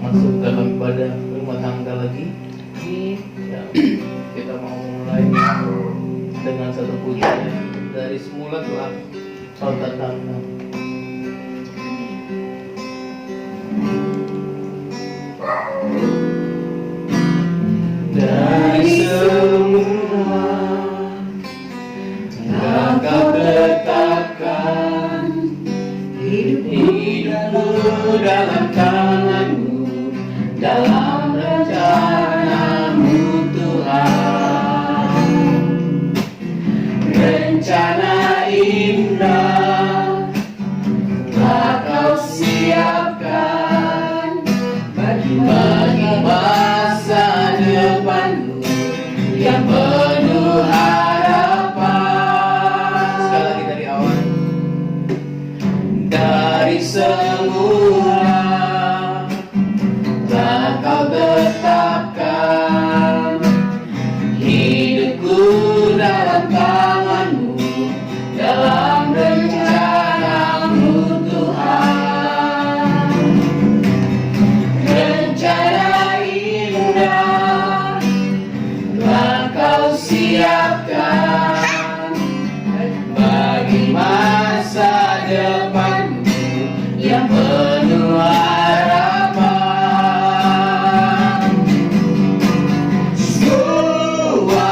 masuk dalam ibadah rumah tangga lagi. Ya, kita mau mulai dengan satu pujian dari semula telah kau tatapkan. Dari semula telah kau tetapkan hidupku dalam tanganmu, dalam rencanamu Tuhan. Rencana indah telah kau siapkan bagi masa depanmu yang penuh harapan. Sekali lagi dari awal. Dari semula telah kau tetapkan hidupku dalam tanganmu, dalam rencanamu Tuhan. Rencana indah telah kau siapkan bagi masa depanmu yang penuh harapan. Semua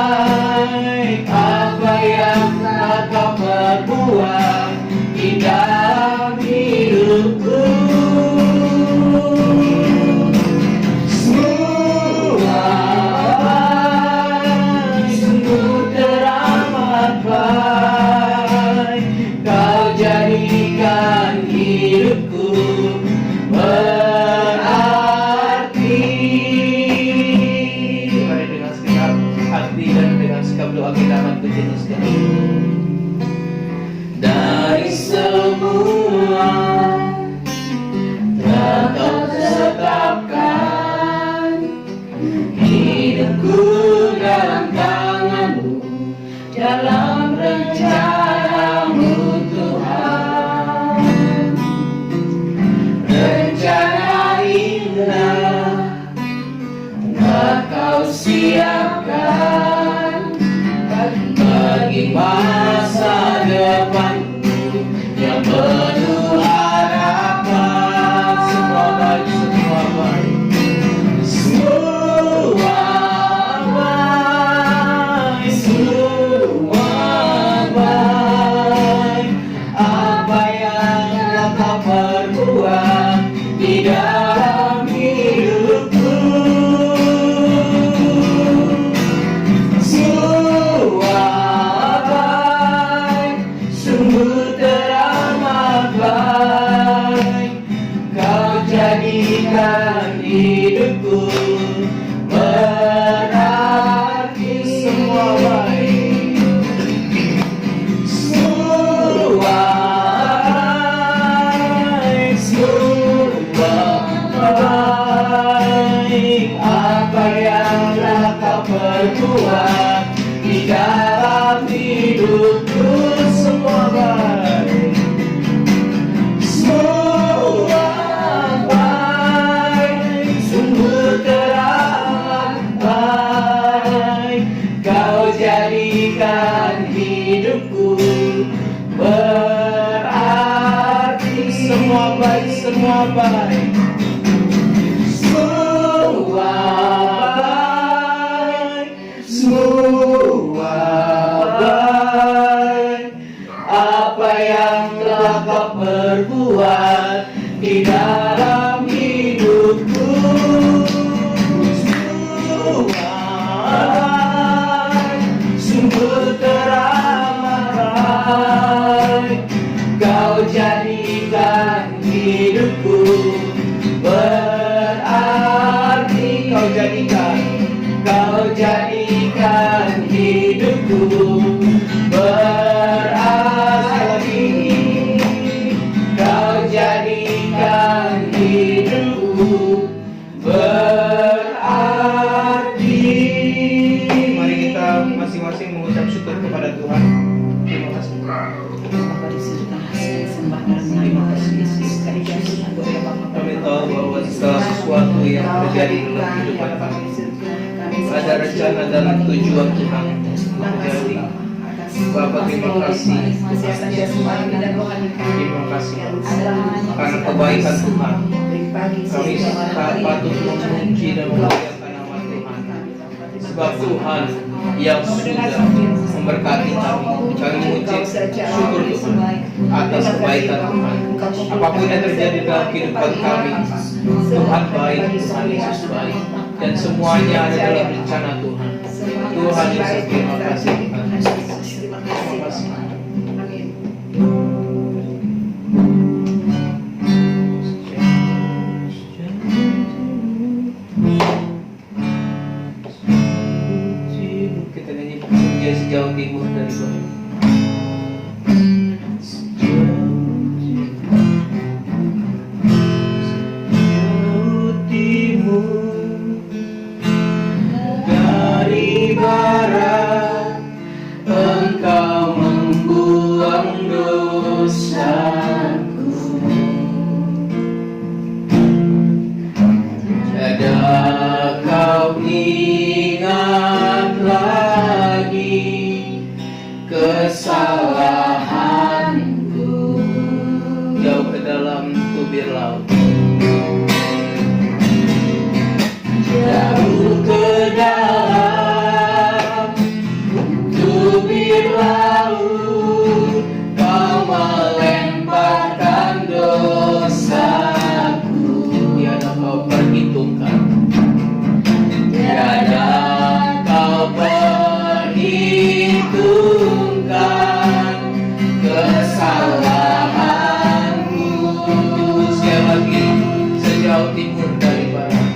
baik, apa yang telah kau perbuat di dalam hidupku. Semua baik, sungguh teramat baik, kau jadikan hidupku berarti. Mari dengan segenap hati dan dengan sekap doa kita akan bernyanyi sekali. Dari semula telah kau tetapkan hidupku dalam tanganmu, dalam rencanamu Tuhan. Rencana indah telah kau siapkan bagi masa depanmu yang penuh harapan. Semua baik, semua baik, semua baik, semua baik. Apa yang telah kau perbuat di dalam hidupku. Semua baik, sungguh teramat baik, kau jadikan hidupku berarti. Semua baik, semua baik, semua baik. Apa yang telah kau perbuat di dalam hidupku. Semua baik, semua baik, sungguh teramat baik, kau jadikan hidupku berarti. Semua baik, semua baik, semua baik, semua baik. Apa yang telah kau perbuat di dalam hidupku. Semua baik, sungguh teramat baik, kau jadikan hidupku berarti. Kau jadikan hidupku berarti. Kau jadikan hidupku berarti. Mari kita masing-masing mengucap syukur kepada Tuhan. Terima kasih. Terima kasih. Kami tahu bahwa segala sesuatu yang terjadi dalam kehidupan kami ada rencana dan tujuan Tuhan terjadi. Bapak, terima kasih. Terima kasih karena kebaikan Tuhan. Kami patut memuji dan memuliakan nama Tuhan. Sebab Tuhan yang sudah memberkati kami. Kami mengucap syukur Tuhan atas kebaikan Tuhan. Apapun yang terjadi dalam kehidupan kami, Tuhan baik, Tuhan Yesus baik, dan semuanya ada dalam rencana Tuhan. Tuhan Yesus, terima kasih Tuhan. Terima kasih. Kita nyanyi Dia Sejauh Timur dari Tuhan. Kesalahanku jauh ke dalam tubir laut, jauh ke dalam tubir laut, Kau melemparkan dosaku. Tiada Kau perhitungkan, tiada Kau perhitungkan kesalahanku. Sekali lagi, sejauh timur dari barat,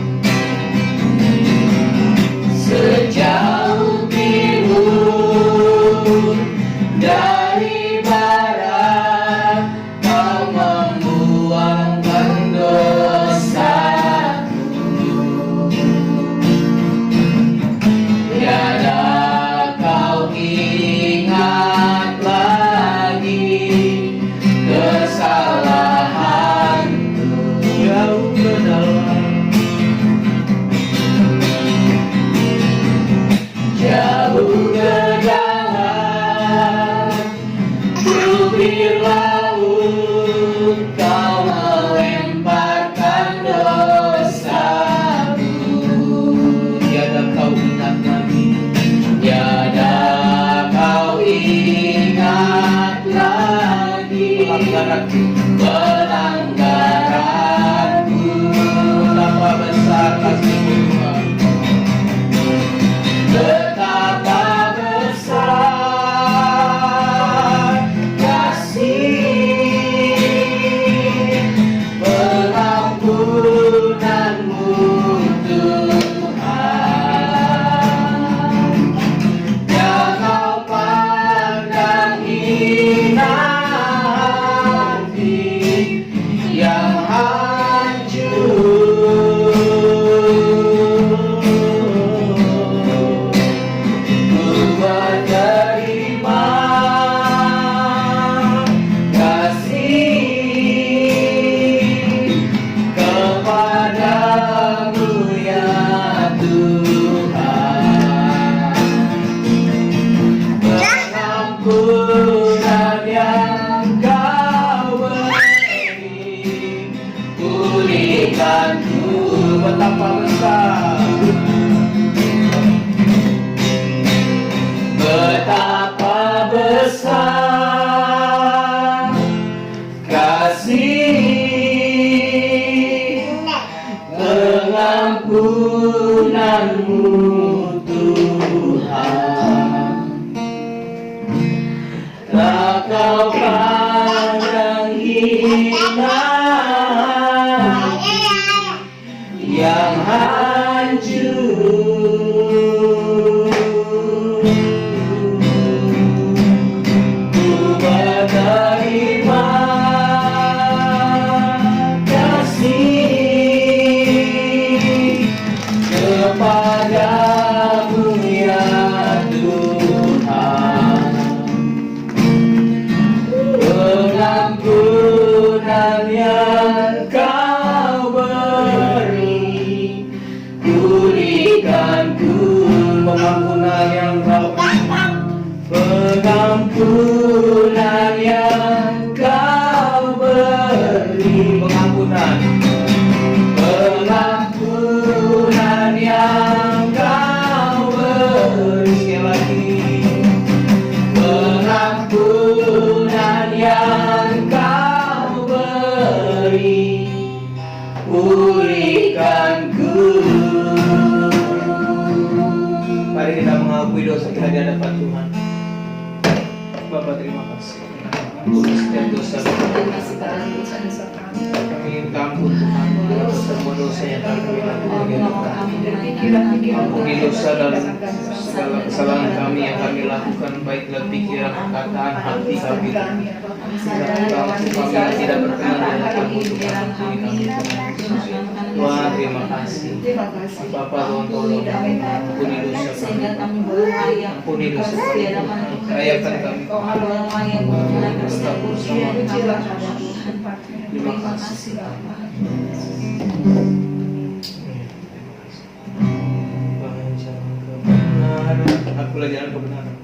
sejauh timur dari barat, Kau membuangkan dosaku. Tiada Kau ingat lagi kesalahanku. Jauh ke dalam, jauh ke dalam tubir laut, Kau melemparkan dosaku. Tiada Kau ingat lagi, tiada Kau ingat lagi pelanggaranku. Betapa besar kasih-Mu Tuhan, betapa besar kasih pengampunan-Mu Tuhan. Yang Kau pandang hina hati yang hancur. Ku menerima kasih kepadamu ya Tuhan. Pengampunan yang Kau beri, pulihkanku. Betapa besar, betapa besar kasih pengampunan-Mu Tuhan. Tak Kau pandang hina yang hancur. Ku menerima kasih kepadamu ya Tuhan. Pengampunan yang Kau beri, pulihkanku. Pengampunan yang Kau pengampunan yang Kau beri, pengampunan yang Kau beri. Sekali lagi, pengampunan yang Kau beri, pulihkanku. Mari kita mengakui dosa kita di hadapan Tuhan. Bapak, terima kasih. Ampuni setiap dosa kami minta ampun Tuhan, semua dosa yang kami lakukan di hadapan. Ampuni dosa dalam segala kesalahan kami yang kami lakukan, baik dalam pikiran, perkataan, hati kami. Kami tidak berkenan di hadapan-Mu Tuhan. Ampuni kami Tuhan, terima kasih. Bapak, Tuhan tolong ampuni dosa kami. Ampuni dosa kami. Rayakan kami. Terima kasih Bapak. Akulah jalan kebenaran.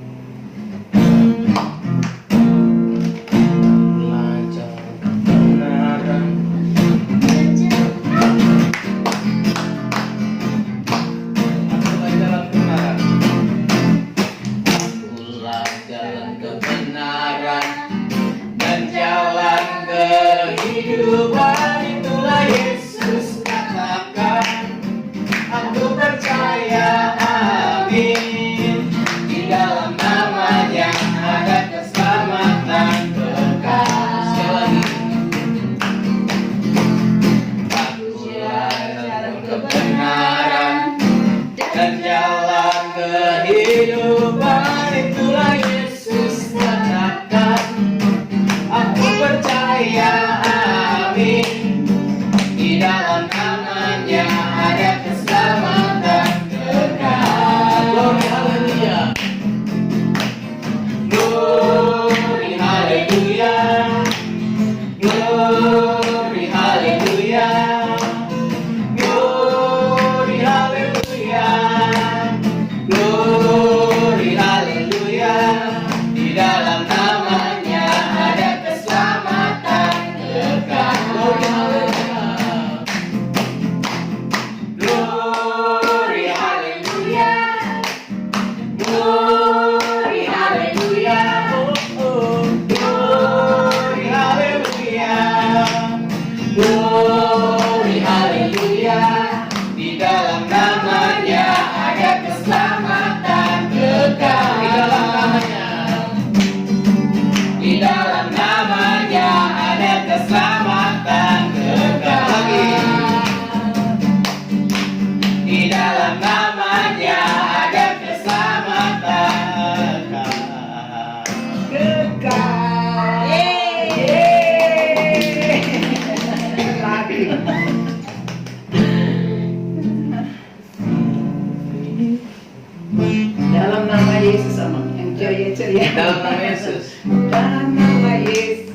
Dalam nama Yesus, sama yang ceria-ceria. Dalam nama Yesus. Dalam nama Yesus.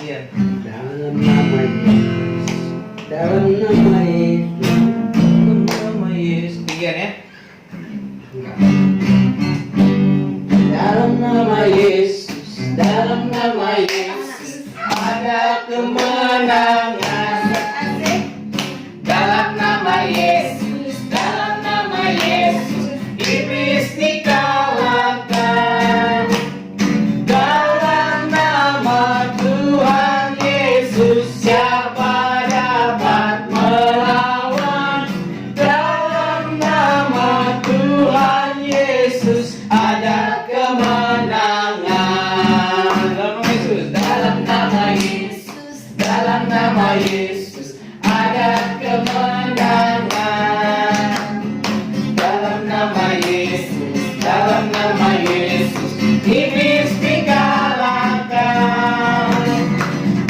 Iya. Dalam nama Yesus. Dalam nama Yesus. Nama Yesus. Tiga ya. Dalam nama Yesus. Dalam nama Yesus ada kemenangan. Dalam nama Yesus. Dalam nama Yesus iblis dikalahkan. Dalam nama Tuhan Yesus siapa dapat melawan? Dalam nama Tuhan Yesus ada kemenangan. Dalam nama Yesus. Dalam nama Yesus. Dalam nama Yesus ada kemenangan. Dalam nama Yesus. Dalam nama Yesus iblis dikalahkan.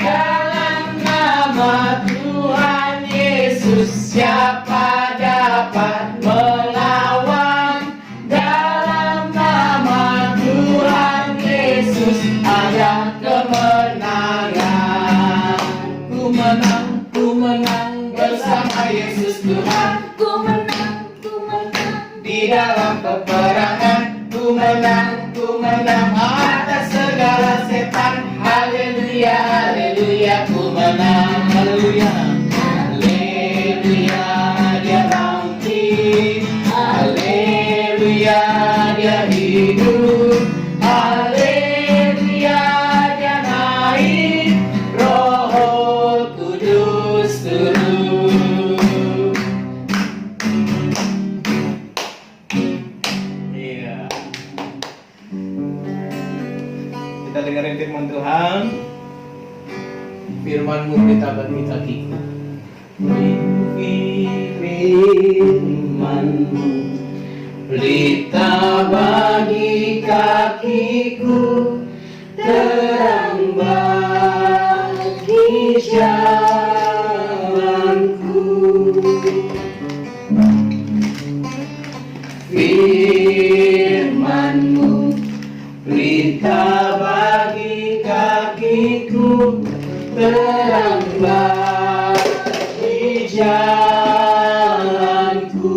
Dalam nama Tuhan Yesus siapa dapat melawan? Dalam nama Tuhan Yesus ada kemenangan. dalam peperangan. Ku menang atas segala setan. Haleluya, haleluya, ku menang. Haleluya, haleluya, dia bangkit. Haleluya, dia hidup. Haleluya, dia naik. Roh Kudus turun. Iya. Kita dengerin firman Tuhan. Firman-Mu kita bagi kakiku. Firman-Mu pelita bagi kakiku, terang bagi jalanku. Firman-Mu pelita bagi kakiku, terang bagi jalanku.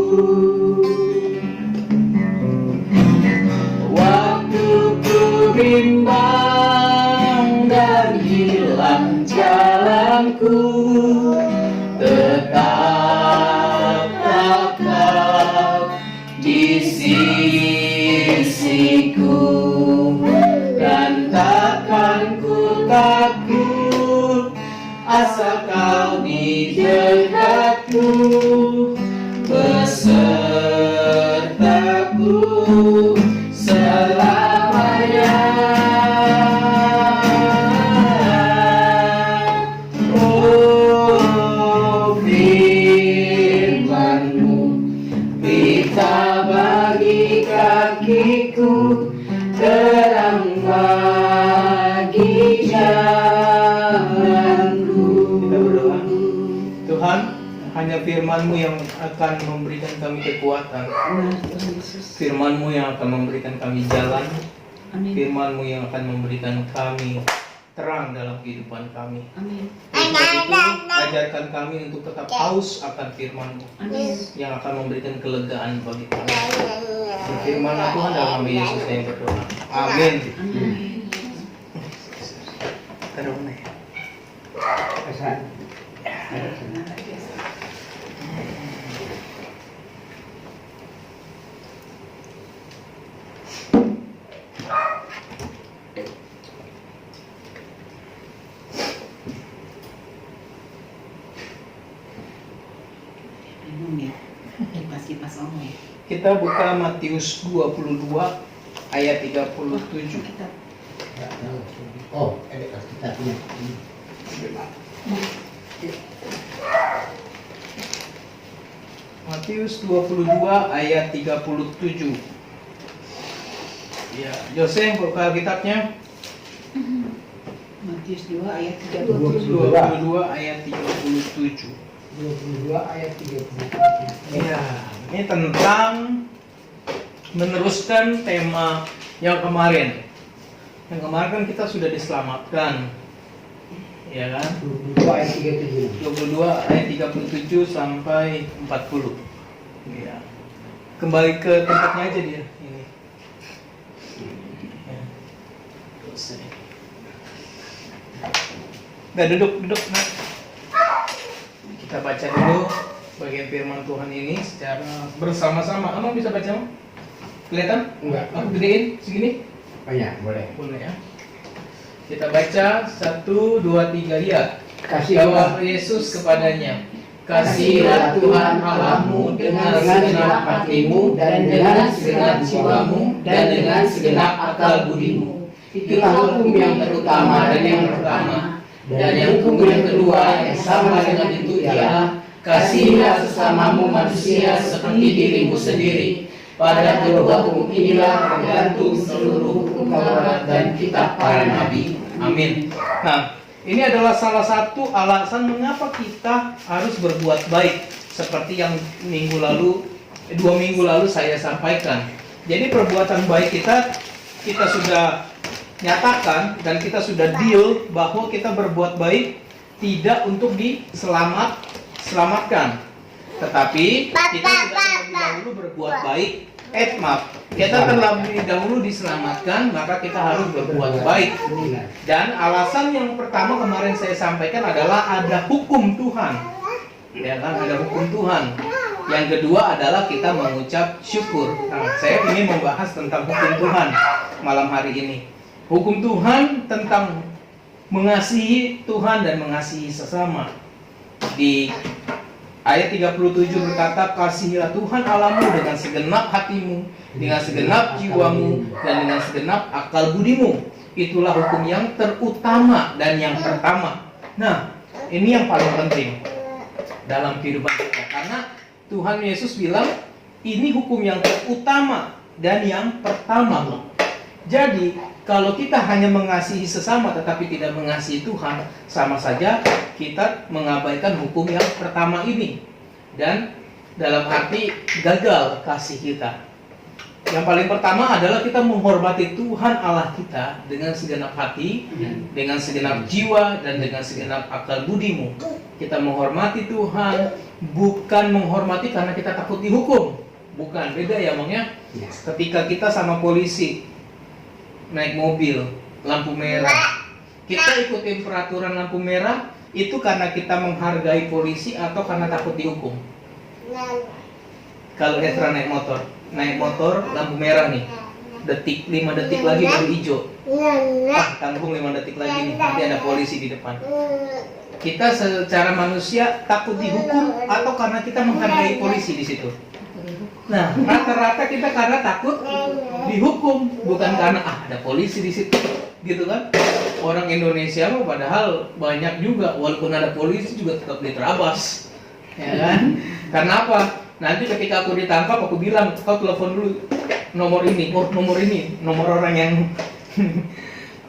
Waktu ku bimbang dan hilang jalanku, tetap di sisiku, dan takkan ku takut asal kau di dekatku, besertaku selamanya. Oh, firman-Mu pelita bagi kakiku, terang bagi jalanku. Kita berdoa. Tuhan, hanya firman-Mu yang akan memberikan kami kekuatan. Firman-Mu yang akan memberikan kami jalan. Firman-Mu yang akan memberikan kami terang dalam kehidupan kami. Amin. Ajarkan kami untuk tetap haus akan firman-Mu yang akan memberikan kelegaan bagi kami. Firman-Mu Tuhan, dalam nama Yesus saya berdoa. Amin. Taruh mana ya? Kipas ngomong ya. Kita buka Matius 22 ayat 37. Oh, ada kita punya. Matius 22 ayat 37. Ya, Jose buka Alkitabnya. Matius 2 ayat 22 ayat 37. 22 ayat 37. Ya, ini tentang meneruskan tema yang kemarin. Yang kemarin kan kita sudah diselamatkan. Ya kan? 22 ayat 37. 22 ayat 37 sampai 40. Ya. Kembali ke tempatnya aja dia ini. Ya. Udah duduk. Nah. Kita baca dulu bagian firman Tuhan ini secara bersama-sama. Kamu bisa baca? Kelihatan? Enggak. Aku gedein segini? Banyak, boleh. Boleh ya. Kita baca 1, 2, 3, lihat. Kasihlah Jawab Yesus kepadanya, kasihilah Tuhan Allahmu dengan segenap hatimu dan dengan segenap jiwamu dan dengan segenap akal budimu. Itulah hukum yang terutama dan yang pertama. Dan yang hukum yang kedua yang sama dengan itu ialah kasihilah sesamamu manusia seperti dirimu sendiri. Pada kedua hukum inilah tergantung seluruh hukum Taurat dan kitab para nabi. Amin. Nah, ini adalah salah satu alasan mengapa kita harus berbuat baik, seperti yang 2 minggu lalu saya sampaikan. Jadi perbuatan baik kita sudah nyatakan dan kita sudah deal bahwa kita berbuat baik tidak untuk diselamatkan, tetapi kita sudah terlebih dahulu berbuat baik maaf, kita terlebih dahulu diselamatkan, maka kita harus berbuat baik. Dan alasan yang pertama kemarin saya sampaikan adalah ada hukum Tuhan. Ya kan, ada hukum Tuhan. Yang kedua adalah kita mengucap syukur. Nah, saya ingin membahas tentang hukum Tuhan malam hari ini. Hukum Tuhan tentang mengasihi Tuhan dan mengasihi sesama. Di ayat 37 berkata, kasihilah Tuhan Allahmu dengan segenap hatimu, dengan segenap jiwamu, dan dengan segenap akal budimu. Itulah hukum yang terutama dan yang pertama. Nah, ini yang paling penting dalam kehidupan kita. Karena Tuhan Yesus bilang, ini hukum yang terutama dan yang pertama. Jadi, kalau kita hanya mengasihi sesama tetapi tidak mengasihi Tuhan, sama saja kita mengabaikan hukum yang pertama ini. Dan dalam arti gagal kasih kita. Yang paling pertama adalah kita menghormati Tuhan Allah kita dengan segenap hati, dengan segenap jiwa, dan dengan segenap akal budimu. Kita menghormati Tuhan, bukan menghormati karena kita takut dihukum. Bukan, beda ya Bang ya. Ketika kita sama polisi naik mobil, lampu merah, kita ikutin peraturan lampu merah, itu karena kita menghargai polisi atau karena takut dihukum? Kalau Ezra naik motor lampu merah nih, 5 detik lagi baru hijau, tanggung 5 detik lagi nih, nanti ada polisi di depan. Kita secara manusia takut dihukum atau karena kita menghargai polisi di situ? Nah, rata-rata kita karena takut dihukum, bukan karena ada polisi di situ, gitu kan? Orang Indonesia mah padahal banyak juga, walaupun ada polisi juga tetap diterabas, ya kan? Karena apa? Nanti ketika aku ditangkap, aku bilang, kau telepon dulu nomor ini, nomor orang yang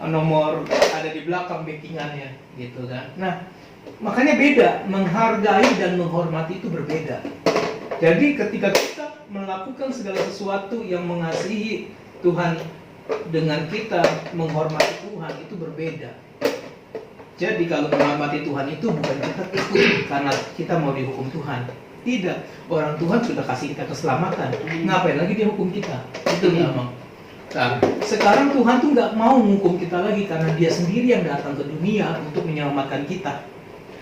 nomor ada di belakang backingannya, gitu kan? Nah, makanya beda, menghargai dan menghormati itu berbeda. Jadi ketika kita melakukan segala sesuatu yang mengasihi Tuhan dengan kita menghormati Tuhan, itu berbeda. Jadi kalau menghormati Tuhan itu bukan kita ikut karena kita mau dihukum Tuhan. Tidak, orang Tuhan sudah kasih kita keselamatan. Ngapain lagi dia hukum kita? Itu dia Bang. Nah, sekarang Tuhan tuh nggak mau menghukum kita lagi karena Dia sendiri yang datang ke dunia untuk menyelamatkan kita,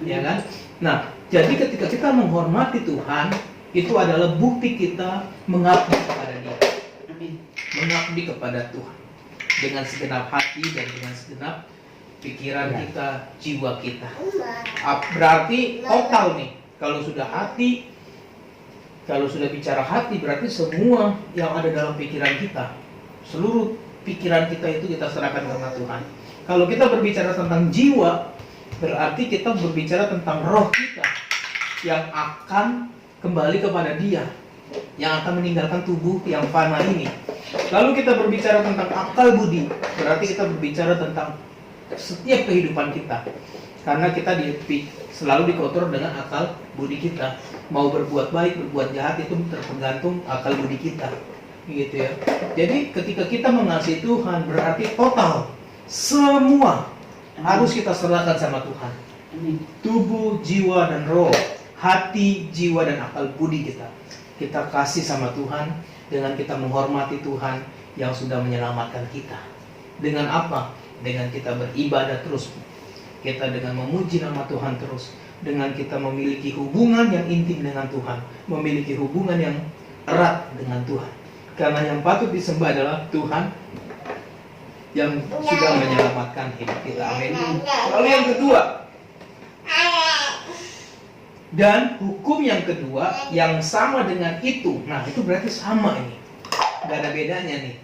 ya kan? Nah, jadi ketika kita menghormati Tuhan, itu adalah bukti kita mengabdi kepada Dia, mengabdi kepada Tuhan dengan segenap hati dan dengan segenap pikiran kita, jiwa kita. Berarti total nih. Kalau sudah hati, kalau sudah bicara hati, berarti semua yang ada dalam pikiran kita, seluruh pikiran kita itu kita serahkan kepada Tuhan. Kalau kita berbicara tentang jiwa, berarti kita berbicara tentang roh kita yang akan kembali kepada Dia, yang akan meninggalkan tubuh yang fana ini. Lalu kita berbicara tentang akal budi, berarti kita berbicara tentang setiap kehidupan kita. Karena kita selalu dikotor dengan akal budi kita. Mau berbuat baik, berbuat jahat itu tergantung akal budi kita, gitu ya. Jadi ketika kita mengasihi Tuhan, berarti total semua harus kita serahkan sama Tuhan. Tubuh, jiwa, dan roh, hati, jiwa, dan akal budi kita kasih sama Tuhan dengan kita menghormati Tuhan yang sudah menyelamatkan kita. Dengan apa? Dengan kita beribadah terus, kita dengan memuji nama Tuhan terus, dengan kita memiliki hubungan yang intim dengan Tuhan, memiliki hubungan yang erat dengan Tuhan. Karena yang patut disembah adalah Tuhan yang sudah menyelamatkan hidup kita. Amin. Lalu yang kedua, dan hukum yang kedua yang sama dengan itu. Nah, itu berarti sama ini, gak ada bedanya nih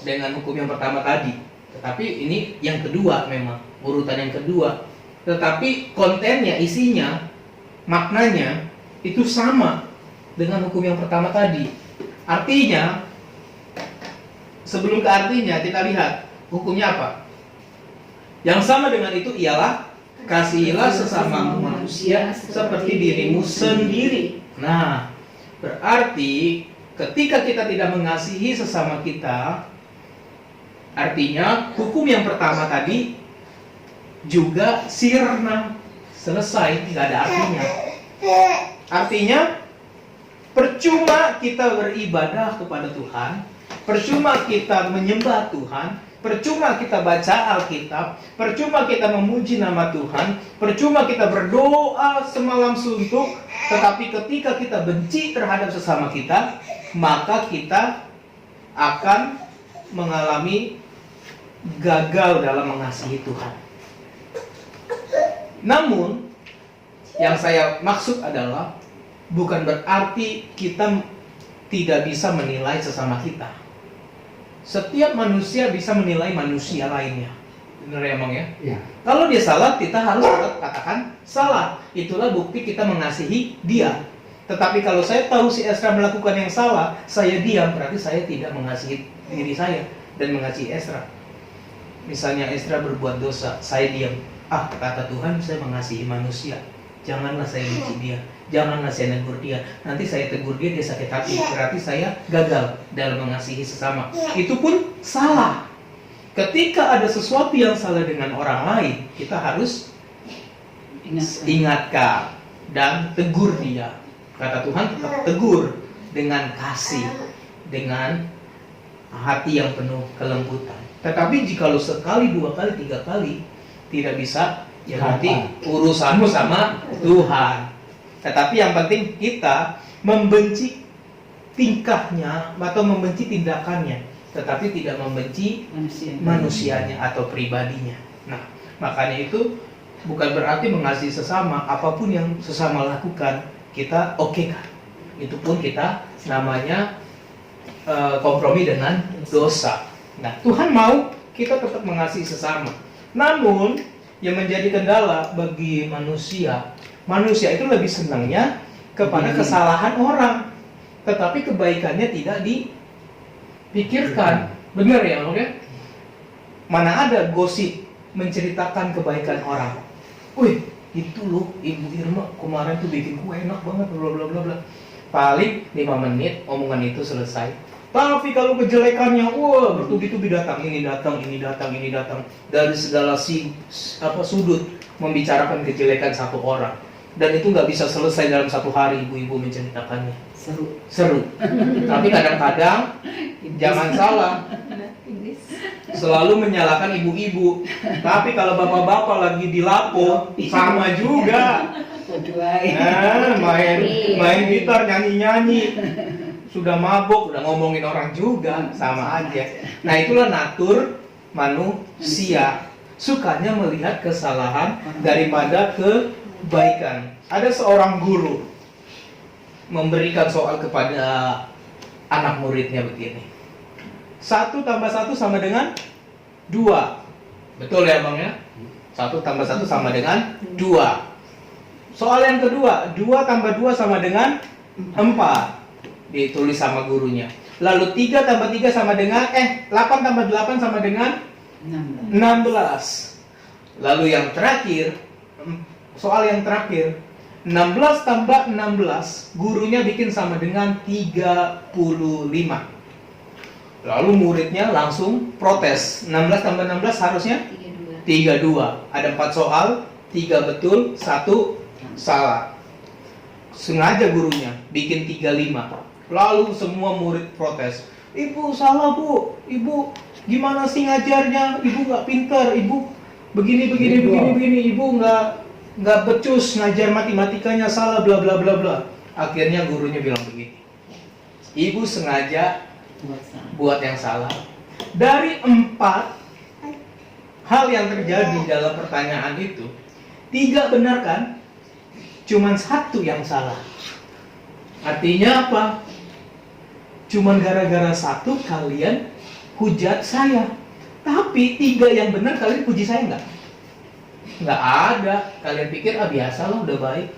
dengan hukum yang pertama tadi. Tetapi ini yang kedua, memang urutan yang kedua. Tetapi kontennya, isinya, maknanya itu sama dengan hukum yang pertama tadi. Artinya, sebelum ke artinya kita lihat hukumnya apa. Yang sama dengan itu ialah kasihilah sesama manusia seperti dirimu sendiri. Nah, berarti ketika kita tidak mengasihi sesama kita, artinya hukum yang pertama tadi juga sirna, selesai, tidak ada artinya. Artinya Percuma kita beribadah kepada Tuhan, percuma kita menyembah Tuhan, percuma kita baca Alkitab, percuma kita memuji nama Tuhan, percuma kita berdoa semalam suntuk, tetapi ketika kita benci terhadap sesama kita, maka kita akan mengalami gagal dalam mengasihi Tuhan. Namun, yang saya maksud adalah bukan berarti kita tidak bisa menilai sesama kita. Setiap manusia bisa menilai manusia lainnya. Benar ya, Bang ya? Ya. Kalau dia salah, kita harus tetap katakan salah. Itulah bukti kita mengasihi dia. Tetapi kalau saya tahu si Ezra melakukan yang salah, saya diam, berarti saya tidak mengasihi diri saya dan mengasihi Ezra. Misalnya Ezra berbuat dosa, saya diam. Kata Tuhan, saya mengasihi manusia. Janganlah saya benci dia. Janganlah saya negur dia. Nanti saya tegur dia, dia sakit hati. Berarti saya gagal dalam mengasihi sesama. Itu pun salah. Ketika ada sesuatu yang salah dengan orang lain, kita harus ingatkan dan tegur dia. Kata Tuhan, tetap tegur dengan kasih, dengan hati yang penuh kelembutan. Tetapi jika lu sekali, 2 kali, 3 kali tidak bisa, ya nanti urusanmu sama Tuhan. Tetapi yang penting kita membenci tingkahnya atau membenci tindakannya, tetapi tidak membenci manusianya atau pribadinya. Nah, makanya itu bukan berarti mengasihi sesama, apapun yang sesama lakukan kita oke kan. Itu pun kita namanya kompromi dengan dosa. Nah, Tuhan mau kita tetap mengasihi sesama. Namun yang menjadi kendala bagi manusia itu lebih senangnya kepada kesalahan orang, tetapi kebaikannya tidak dipikirkan. Benar ya, oke? Mana ada gosip menceritakan kebaikan orang. Wih, itu loh Ibu Irma kemarin tuh bikin kue enak banget, bla bla bla bla. Paling 5 menit omongan itu selesai. Tapi kalau kejelekannya, wah, bertubi-tubi datang, ini datang, ini datang, ini datang, dari segala sudut membicarakan kejelekan satu orang. Dan itu nggak bisa selesai dalam 1 hari ibu-ibu menceritakannya. Seru. Tapi kadang-kadang jangan salah, selalu menyalahkan ibu-ibu. Tapi kalau bapak-bapak lagi dilapo, sama juga. Main gitar, nyanyi-nyanyi, sudah mabuk, udah ngomongin orang juga, sama aja. Nah, itulah natur manusia, sukanya melihat kesalahan daripada kebaikan. Ada seorang guru memberikan soal kepada anak muridnya begini: 1 tambah 1 sama dengan 2. Betul ya, Bang ya? 1 tambah 1 sama dengan 2. Soal yang kedua, 2 tambah 2 sama dengan 4. Ditulis sama gurunya. Lalu 3 tambah 3 sama dengan 8 tambah 8 sama dengan 16. Lalu yang terakhir, soal yang terakhir, 16 tambah 16, gurunya bikin sama dengan 35. Lalu muridnya langsung protes. 16 tambah 16 harusnya 32. Ada 4 soal, 3 betul, 1 salah. Sengaja gurunya bikin 35. Lalu semua murid protes. Ibu salah, Bu. Ibu gimana sih ngajarnya? Ibu nggak pintar. Ibu begini. Ibu nggak becus ngajar matematikanya, salah, bla bla bla bla. Akhirnya gurunya bilang begini: Ibu sengaja buat yang salah. Dari 4 hal yang terjadi dalam pertanyaan itu, 3 benar kan? Cuman 1 yang salah. Artinya apa? Cuman gara-gara 1 kalian hujat saya. Tapi 3 yang benar kalian puji saya nggak? Nggak ada. Kalian pikir, biasalah udah baik.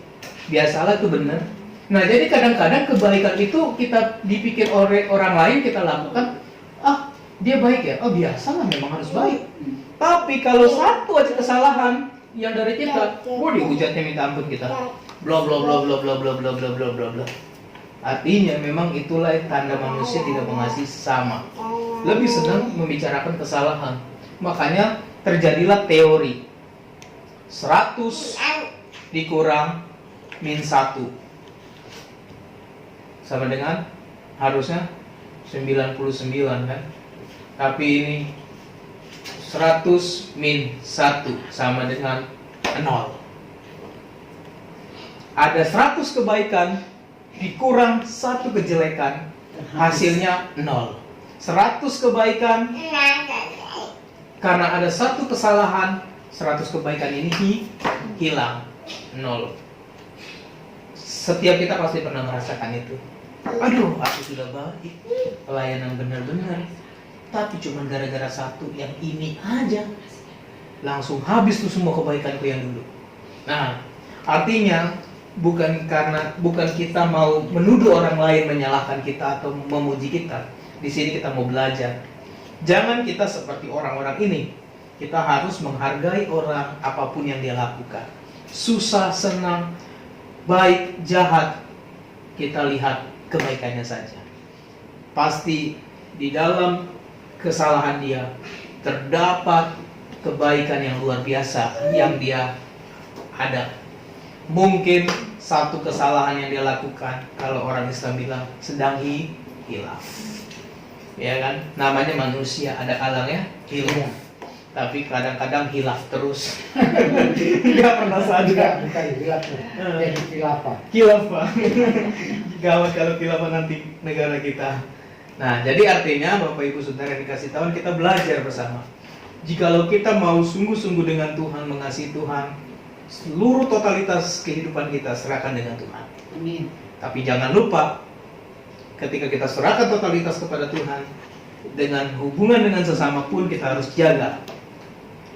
Biasalah itu benar. Nah, jadi kadang-kadang kebaikan itu kita dipikir oleh orang lain, kita lakukan, dia baik ya? Biasalah memang harus baik. Tapi kalau 1 aja kesalahan yang dari kita, dihujatnya minta ampun kita. Bla bla bla bla bla bla bla bla bla bla bla. Artinya memang itulah tanda manusia tidak mengasihi sesama. Lebih senang membicarakan kesalahan. Makanya terjadilah teori 100 dikurang min 1 sama dengan harusnya 99 kan. Tapi ini 100 min 1 sama dengan 0. Ada 100 kebaikan dikurang 1 kejelekan, hasilnya 0. 100 kebaikan karena ada 1 kesalahan, 100 kebaikan ini hilang, 0. Setiap kita pasti pernah merasakan itu. Aduh, aku sudah baik, pelayanan benar-benar, tapi cuma gara-gara 1 yang ini aja langsung habis tuh semua kebaikanku yang dulu. Nah, artinya bukan kita mau menuduh orang lain menyalahkan kita atau memuji kita. Di sini kita mau belajar. Jangan kita seperti orang-orang ini. Kita harus menghargai orang apapun yang dia lakukan. Susah, senang, baik, jahat, kita lihat kebaikannya saja. Pasti di dalam kesalahan dia terdapat kebaikan yang luar biasa yang dia ada. Mungkin 1 kesalahan yang dia lakukan, kalau orang Islam bilang sedang hilaf, ya kan? Namanya manusia, ada kalangnya hilaf, tapi kadang-kadang hilaf terus. Nggak pernah sadar. Bukan hilaf, jadi khilafah. Khilafah. Gawat kalau khilafah nanti negara kita. Nah, jadi artinya Bapak Ibu Saudara yang dikasih Tuhan, kita belajar bersama. Jikalau kita mau sungguh-sungguh dengan Tuhan, mengasihi Tuhan, seluruh totalitas kehidupan kita serahkan dengan Tuhan. Amin. Tapi jangan lupa, ketika kita serahkan totalitas kepada Tuhan, dengan hubungan dengan sesama pun kita harus jaga.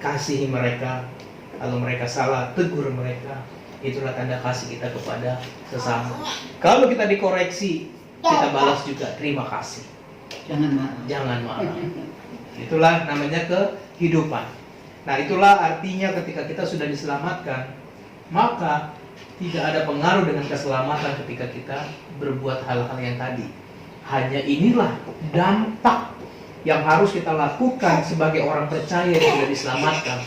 Kasihi mereka, kalau mereka salah, tegur mereka. Itulah tanda kasih kita kepada sesama. Kalau kita dikoreksi, kita balas juga, terima kasih. Jangan marah. Jangan marah. Itulah namanya kehidupan. Nah, itulah artinya ketika kita sudah diselamatkan, maka tidak ada pengaruh dengan keselamatan ketika kita berbuat hal-hal yang tadi. Hanya inilah dampak yang harus kita lakukan sebagai orang percaya yang sudah diselamatkan.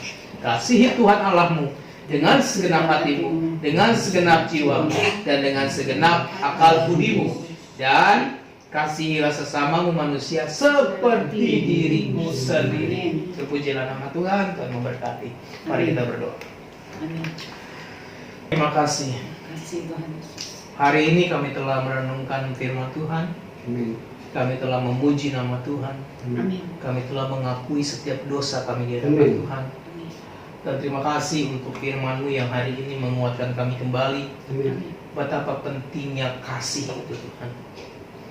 Kasihi Tuhan Allahmu dengan segenap hatimu, dengan segenap jiwamu, dan dengan segenap akal budimu. Dan kasihilah sesamamu manusia seperti dirimu sendiri. Terpujilah nama Tuhan, Tuhan memberkati. Mari kita berdoa. Amin. Terima kasih. Kasih Tuhan Yesus. Hari ini kami telah merenungkan firman Tuhan. Amin. Kami telah memuji nama Tuhan. Amin. Kami telah mengakui setiap dosa kami di hadapan Amin. Tuhan. Amin. Dan terima kasih untuk firman-Mu yang hari ini menguatkan kami kembali. Amin. Betapa pentingnya kasih itu Tuhan.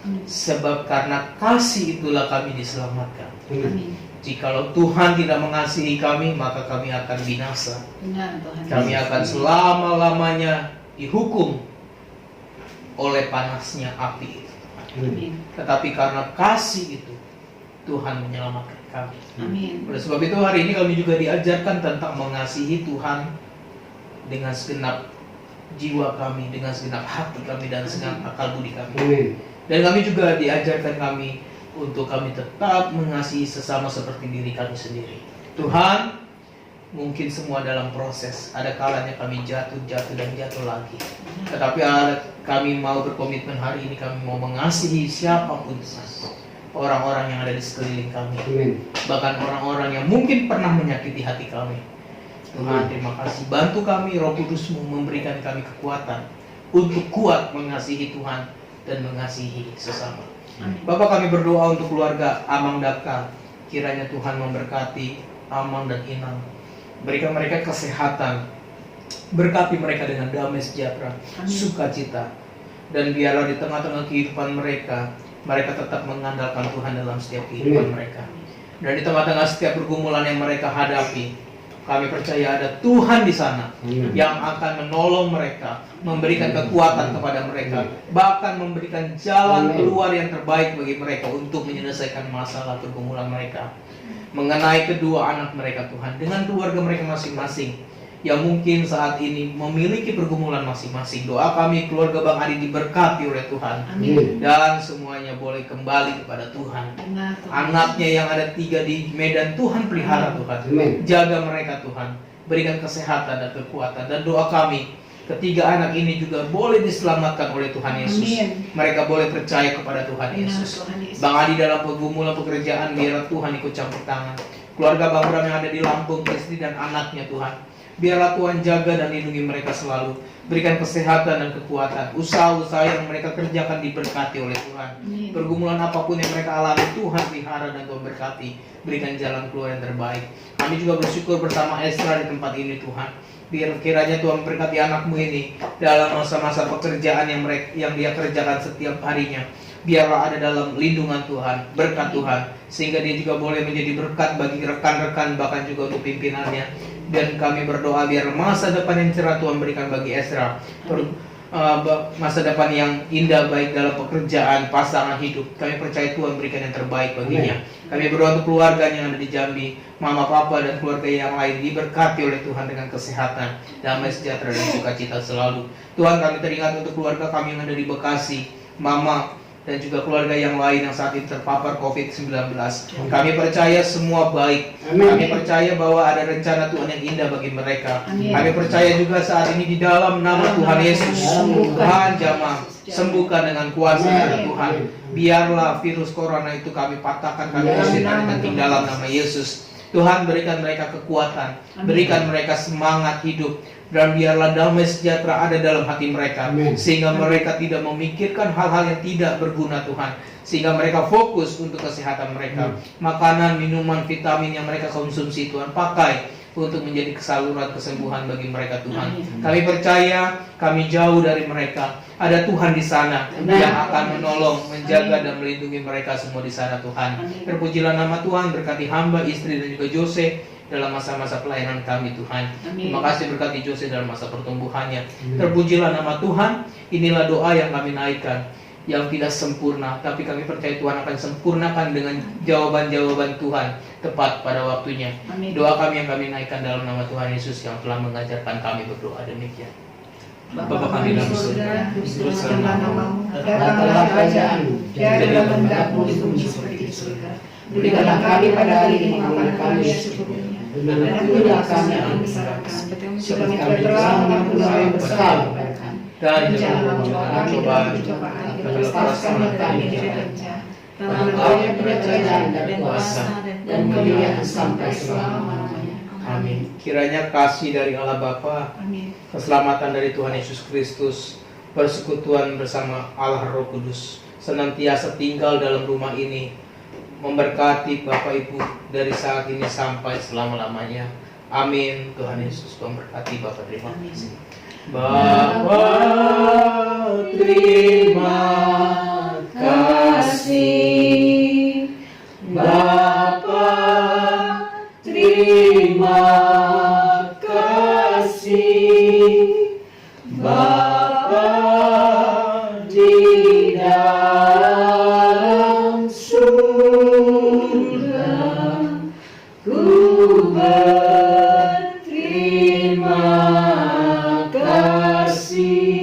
Amin. Sebab karena kasih itulah kami diselamatkan. Amin. Jikalau Tuhan tidak mengasihi kami, maka kami akan binasa. Benar Tuhan. Kami akan selama-lamanya dihukum oleh panasnya api itu. Amin. Tetapi karena kasih itu, Tuhan menyelamatkan kami. Amin. Oleh sebab itu hari ini kami juga diajarkan tentang mengasihi Tuhan dengan segenap jiwa kami, dengan segenap hati kami, dan segenap akal budi kami. Amin. Dan kami juga diajarkan kami untuk kami tetap mengasihi sesama seperti diri kami sendiri. Tuhan, mungkin semua dalam proses. Ada kalanya kami jatuh dan jatuh lagi. Tetapi kami mau berkomitmen hari ini, kami mau mengasihi siapapun Tuhan. Orang-orang yang ada di sekeliling kami. Amin. Bahkan orang-orang yang mungkin pernah menyakiti hati kami. Tuhan, terima kasih. Bantu kami, Roh Kudus-Mu memberikan kami kekuatan untuk kuat mengasihi Tuhan dan mengasihi sesama. Amin. Bapak, kami berdoa untuk keluarga Amang Daka. Kiranya Tuhan memberkati Amang dan Inang. Berikan mereka kesehatan. Berkati mereka dengan damai sejahtera, Amin. sukacita. Dan biarlah di tengah-tengah kehidupan mereka, mereka tetap mengandalkan Tuhan dalam setiap kehidupan mereka. Dan di tengah-tengah setiap pergumulan yang mereka hadapi, kami percaya ada Tuhan di sana yang akan menolong mereka, memberikan kekuatan kepada mereka, bahkan memberikan jalan keluar yang terbaik bagi mereka untuk menyelesaikan masalah pergumulan mereka. Mengenai kedua anak mereka Tuhan, dengan keluarga mereka masing-masing yang mungkin saat ini memiliki pergumulan masing-masing. Doa kami keluarga Bang Adi diberkati oleh Tuhan. Amin. Dan semuanya boleh kembali kepada Tuhan. Benar Tuhan. Anaknya yang ada 3 di Medan, Tuhan pelihara Tuhan. Amin. Jaga mereka Tuhan. Berikan kesehatan dan kekuatan. Dan doa kami, ketiga anak ini juga boleh diselamatkan oleh Tuhan Yesus. Amin. Mereka boleh percaya kepada Tuhan Benar, Yesus. Tuhan Yesus. Bang Adi dalam pergumulan pekerjaan, biarlah Tuhan ikut campur tangan. Keluarga Bang Bram yang ada di Lampung, istri dan anaknya Tuhan, biarlah Tuhan jaga dan lindungi mereka selalu. Berikan kesehatan dan kekuatan. Usaha-usaha yang mereka kerjakan diberkati oleh Tuhan. Amin. Pergumulan apapun yang mereka alami, Tuhan pelihara dan Tuhan berkati. Berikan jalan keluar yang terbaik. Kami juga bersyukur bersama Esra di tempat ini Tuhan. Biar kiranya Tuhan berkati anakmu ini dalam masa-masa pekerjaan yang dia kerjakan setiap harinya. Biarlah ada dalam lindungan Tuhan, berkat Tuhan, sehingga dia juga boleh menjadi berkat bagi rekan-rekan, bahkan juga untuk pimpinannya. Dan kami berdoa biar masa depan yang cerah Tuhan berikan bagi Esra, masa depan yang indah baik dalam pekerjaan, pasangan hidup. Kami percaya Tuhan berikan yang terbaik baginya. Kami berdoa untuk keluarga yang ada di Jambi, mama, papa, dan keluarga yang lain diberkati oleh Tuhan dengan kesehatan, damai, sejahtera, dan sukacita selalu. Tuhan, kami teringat untuk keluarga kami yang ada di Bekasi, mama, dan juga keluarga yang lain yang saat ini terpapar COVID-19. Kami percaya semua baik. Amin. Kami percaya bahwa ada rencana Tuhan yang indah bagi mereka. Amin. Kami percaya juga saat ini di dalam nama Tuhan Yesus, Tuhan jamah, sembuhkan dengan kuasa dari Tuhan. Biarlah virus corona itu kami patahkan, kami usir dengan di dalam nama Yesus. Tuhan, berikan mereka kekuatan, berikan mereka semangat hidup, dan biarlah damai sejahtera ada dalam hati mereka. Amin. Sehingga mereka tidak memikirkan hal-hal yang tidak berguna Tuhan, sehingga mereka fokus untuk kesehatan mereka. Makanan, minuman, vitamin yang mereka konsumsi Tuhan pakai untuk menjadi saluran kesembuhan bagi mereka Tuhan. Kami percaya kami jauh dari mereka, ada Tuhan di sana yang akan menolong, menjaga, dan melindungi mereka semua di sana Tuhan. Terpujilah nama Tuhan, berkati hamba, istri, dan juga Jose dalam masa-masa pelayanan kami Tuhan. Terima kasih, berkati Jose dalam masa pertumbuhannya. Terpujilah nama Tuhan. Inilah doa yang kami naikkan, yang tidak sempurna, tapi kami percaya Tuhan akan sempurnakan dengan jawaban-jawaban Tuhan tepat pada waktunya. Amin. Doa kami yang kami naikkan dalam nama Tuhan Yesus yang telah mengajarkan kami berdoa demikian. Bapa kami dalam surga, Dikumpulkanlah namamu, Datanglah kerajaanmu, jadilah kehendakmu di bumi seperti di surga. Berikanlah kami pada hari ini makanan kami yang secukupnya, dan ampunilah kami yang kesalahan kami, seperti kami telah mengampuni orang yang bersalah kepada kami. Dan Jangan jangan membawa kami cobaan, dalam pencobaan, tapi lepaskan kami dari jahat. Karena Engkau yang punya kerajaan dan kuasa dan kemuliaan sampai selama-lamanya. Amin. Kiranya kasih dari Allah Bapa, Amin. keselamatan dari Tuhan Yesus Kristus, persekutuan bersama Allah Roh Kudus senantiasa tinggal dalam rumah ini, memberkati Bapak Ibu dari saat ini sampai selama-lamanya. Amin. Tuhan Yesus memberkati Bapak. Terima kasih. Bapa, terima kasih. Bapa, terima kasih. Bapa di dalam surga, ku berterima kasih.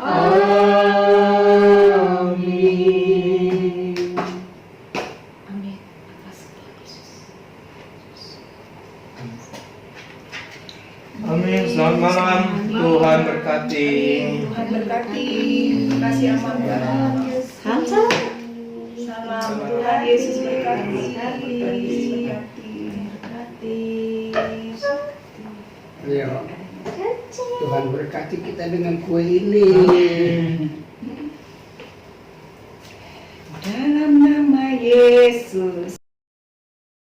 Amin. Amin. Amin. Selamat malam. Tuhan berkati. Tuhan berkati. Terima kasih Amanda. Salam Tuhan Yesus berkati. Ya. Tuhan berkati kita dengan kue ini. Dalam nama Yesus.